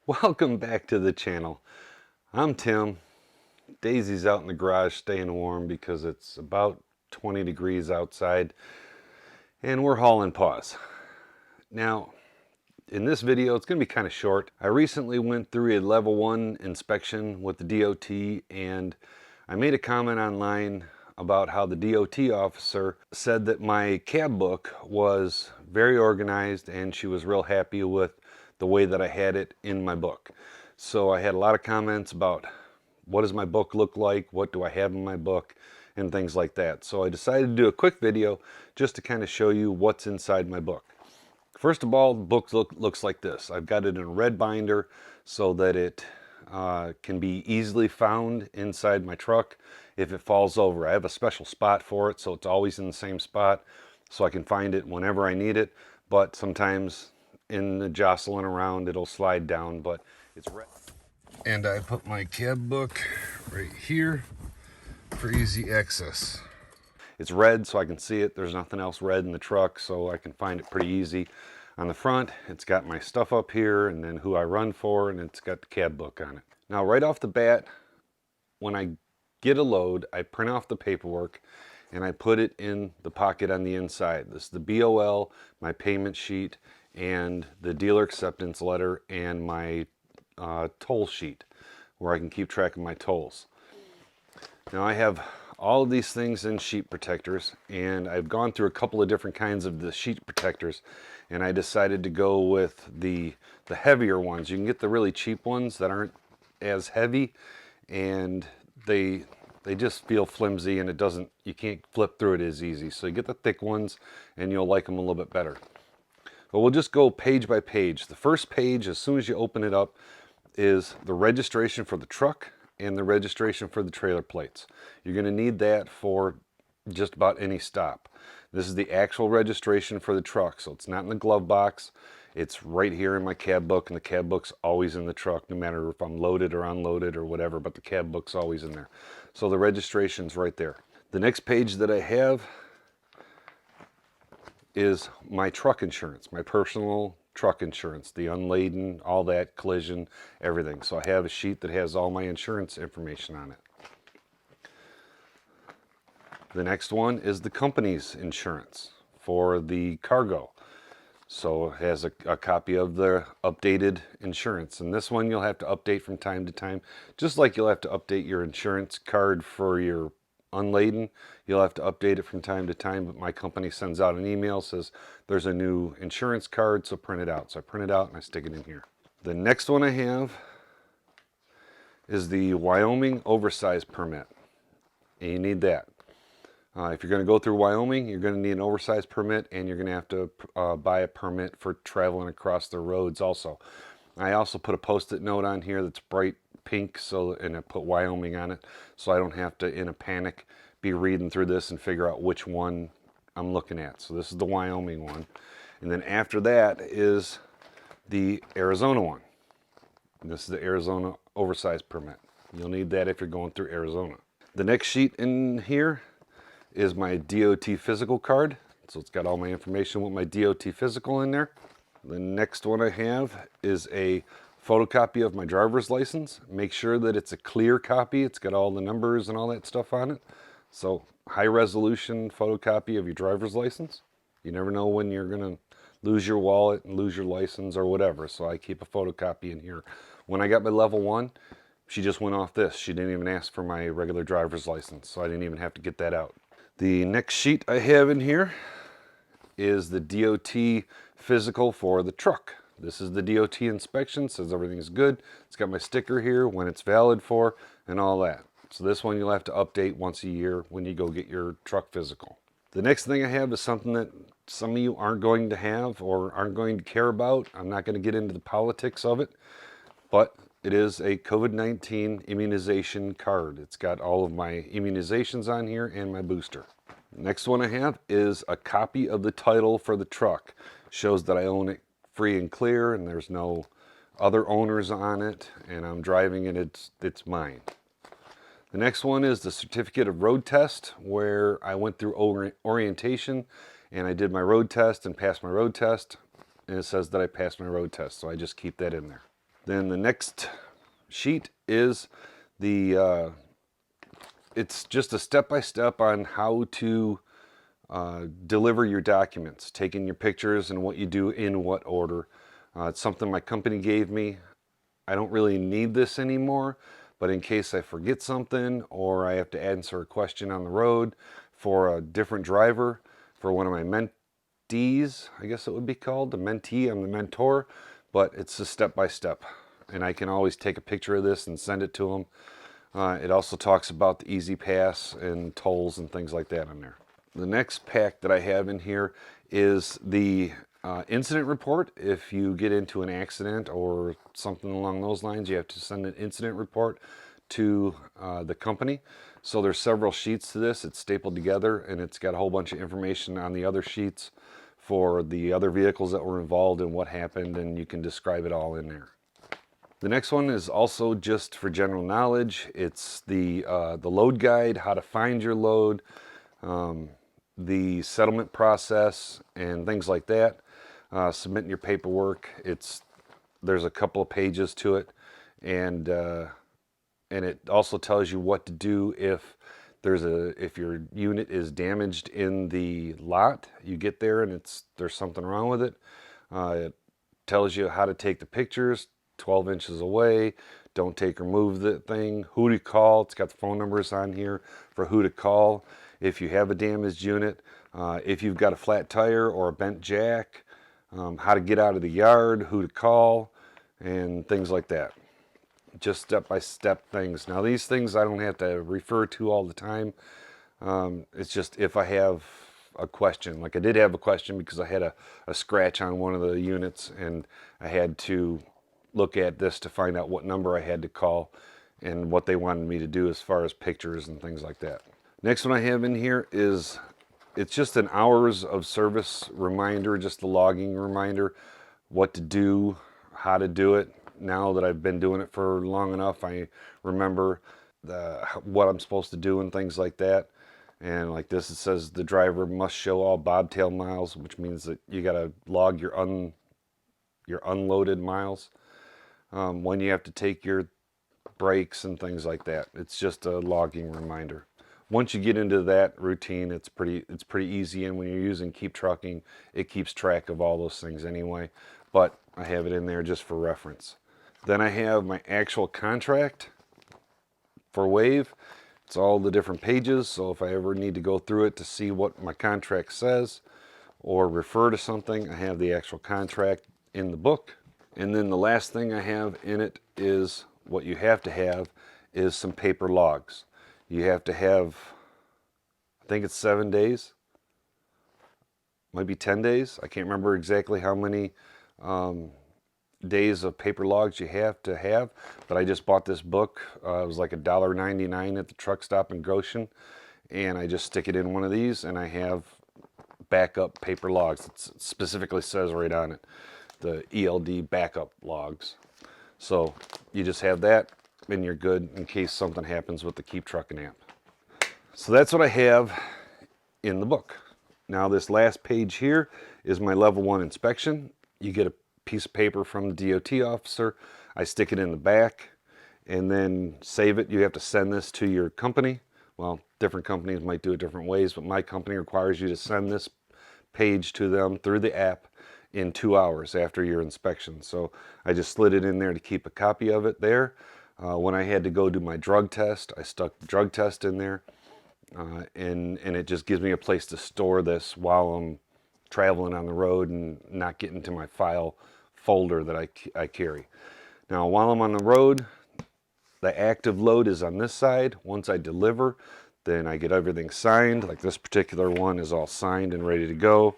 Welcome back to the channel. I'm Tim. Daisy's out in the garage staying warm because it's about 20 degrees outside and we're hauling paws. Now, in this video, it's going to be kind of short. I recently went through a level 1 inspection with the DOT and I made a comment online about how the DOT officer said that my cab book was very organized and she was real happy with the way that I had it in my book. So I had a lot of comments about what does my book look like, what do I have in my book, and things like that. So I decided to do a quick video just to kind of show you what's inside my book. First of all, the book looks like this. I've got it in a red binder so that it can be easily found inside my truck if it falls over. I have a special spot for it, so it's always in the same spot so I can find it whenever I need it. But sometimes in the jostling around, it'll slide down, but it's red. And I put my cab book right here for easy access. It's red so I can see it. There's nothing else red in the truck, so I can find it pretty easy. On the front, it's got my stuff up here and then who I run for, and it's got the cab book on it. Now, right off the bat, when I get a load, I print off the paperwork and I put it in the pocket on the inside. This is the BOL, my payment sheet, and the dealer acceptance letter, and my toll sheet where I can keep track of my tolls. Now I have all of these things in sheet protectors, and I've gone through a couple of different kinds of the sheet protectors, and I decided to go with the heavier ones. You can get the really cheap ones that aren't as heavy, and they just feel flimsy, and you can't flip through it as easy. So you get the thick ones and you'll like them a little bit better. But we'll just go page by page. The first page, as soon as you open it up, is the registration for the truck and the registration for the trailer plates. You're going to need that for just about any stop. This is the actual registration for the truck, so it's not in the glove box. It's right here in my cab book, and the cab book's always in the truck, no matter if I'm loaded or unloaded or whatever, but the cab book's always in there. So the registration's right there. The next page that I have is my truck insurance, my personal truck insurance, the unladen, all that, collision, everything. So I have a sheet that has all my insurance information on it. The next one is the company's insurance for the cargo. So it has a copy of the updated insurance. And this one you'll have to update from time to time, just like you'll have to update your insurance card for your unladen. You'll have to update it from time to time, but my company sends out an email, says there's a new insurance card, so print it out. So I print it out and I stick it in here. The next one I have is the Wyoming oversize permit, and you need that. If you're going to go through Wyoming, you're going to need an oversized permit, and you're going to have to buy a permit for traveling across the roads also. I also put a post-it note on here that's bright pink, and I put Wyoming on it, so I don't have to, in a panic, be reading through this and figure out which one I'm looking at. So this is the Wyoming one. And then after that is the Arizona one. And this is the Arizona oversized permit. You'll need that if you're going through Arizona. The next sheet in here is my DOT physical card. So it's got all my information with my DOT physical in there. The next one I have is a photocopy of my driver's license. Make sure that it's a clear copy. It's got all the numbers and all that stuff on it. So high resolution photocopy of your driver's license. You never know when you're gonna lose your wallet and lose your license or whatever. So I keep a photocopy in here. When I got my level 1, she just went off this. She didn't even ask for my regular driver's license, so I didn't even have to get that out. The next sheet I have in here is the DOT physical for the truck. This is the DOT inspection, says everything's good. It's got my sticker here, when it's valid for, and all that. So this one you'll have to update once a year when you go get your truck physical. The next thing I have is something that some of you aren't going to have or aren't going to care about. I'm not going to get into the politics of it, but it is a COVID-19 immunization card. It's got all of my immunizations on here and my booster. Next one I have is a copy of the title for the truck. Shows that I own it free and clear and there's no other owners on it, and I'm driving it, it's mine. The next one is the certificate of road test, where I went through orientation and I did my road test and passed my road test, and it says that I passed my road test, so I just keep that in there. Then the next sheet is the, it's just a step-by-step on how to deliver your documents, taking your pictures and what you do in what order. It's something my company gave me. I don't really need this anymore, but in case I forget something or I have to answer a question on the road for a different driver, for one of my mentees, I guess it would be called, the mentee, I'm the mentor, but it's a step-by-step. And I can always take a picture of this and send it to them. It also talks about the Easy Pass and tolls and things like that in there. The next pack that I have in here is the incident report. If you get into an accident or something along those lines, you have to send an incident report to the company. So there's several sheets to this. It's stapled together and it's got a whole bunch of information on the other sheets for the other vehicles that were involved and what happened, and you can describe it all in there. The next one is also just for general knowledge. It's the load guide, how to find your load, the settlement process, and things like that. Submitting your paperwork. There's a couple of pages to it, and it also tells you what to do if your unit is damaged in the lot. You get there and there's something wrong with it. It tells you how to take the pictures 12 inches away. Don't take or move the thing. Who to call. It's got the phone numbers on here for who to call if you have a damaged unit. If you've got a flat tire or a bent jack, how to get out of the yard, who to call, and things like that. Just step-by-step things. Now these things I don't have to refer to all the time. It's just if I have a question. Like I did have a question because I had a scratch on one of the units and I had to look at this to find out what number I had to call and what they wanted me to do as far as pictures and things like that. Next one I have in here is, it's just an hours of service reminder, just a logging reminder, what to do, how to do it. Now that I've been doing it for long enough, I remember what I'm supposed to do and things like that. And like this, it says the driver must show all bobtail miles, which means that you got to log your unloaded miles. When you have to take your breaks and things like that. It's just a logging reminder. Once you get into that routine, it's pretty easy. And when you're using Keep Trucking, it keeps track of all those things anyway. But I have it in there just for reference. Then I have my actual contract for Wave. It's all the different pages, so if I ever need to go through it to see what my contract says or refer to something, I have the actual contract in the book. And then the last thing I have in it is, what you have to have is some paper logs. You have to have, I think it's 7 days, might be 10 days. I can't remember exactly how many days of paper logs you have to have, but I just bought this book. It was like $1.99 at the truck stop in Goshen, and I just stick it in one of these and I have backup paper logs. It specifically says right on it, the ELD backup logs. So you just have that and you're good in case something happens with the Keep Trucking app. So that's what I have in the book. Now this last page here is my level 1 inspection. You get a piece of paper from the DOT officer. I stick it in the back and then save it. You have to send this to your company. Well, different companies might do it different ways, but my company requires you to send this page to them through the app in 2 hours after your inspection. So I just slid it in there to keep a copy of it there. When I had to go do my drug test, I stuck the drug test in there, and it just gives me a place to store this while I'm traveling on the road and not getting to my file folder that I carry. Now while I'm on the road, the active load is on this side. Once I deliver, then I get everything signed. Like this particular one is all signed and ready to go.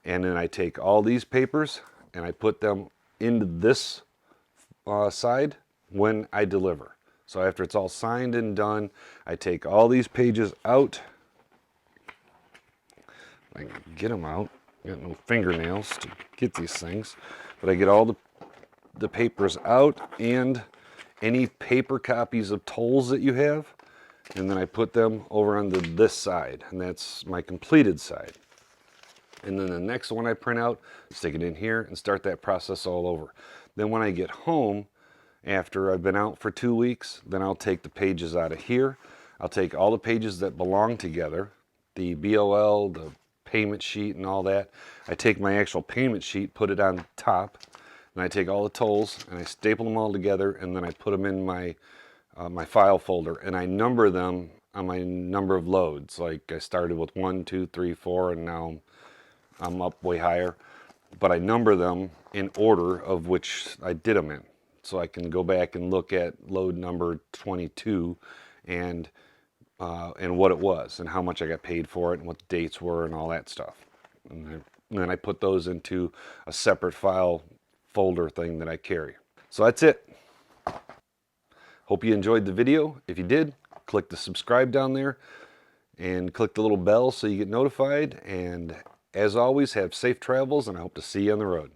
And then I take all these papers and I put them into this side when I deliver. So after it's all signed and done, I take all these pages out. I can get them out. I got no fingernails to get these things, but I get all the papers out and any paper copies of tolls that you have, and then I put them over on this side, and that's my completed side. And then the next one I print out, stick it in here and start that process all over. Then when I get home, After I've been out for 2 weeks, then I'll take the pages out of here. I'll take all the pages that belong together, the BOL, the payment sheet and all that. I take my actual payment sheet, put it on top, and I take all the tolls and I staple them all together, and then I put them in my my file folder, and I number them on my number of loads. Like I started with 1, 2, 3, 4, and now I'm up way higher. But I number them in order of which I did them in. So I can go back and look at load number 22 and what it was and how much I got paid for it and what the dates were and all that stuff. And then I put those into a separate file folder thing that I carry. So that's it. Hope you enjoyed the video. If you did, click the subscribe down there and click the little bell so you get notified. And as always, have safe travels, and I hope to see you on the road.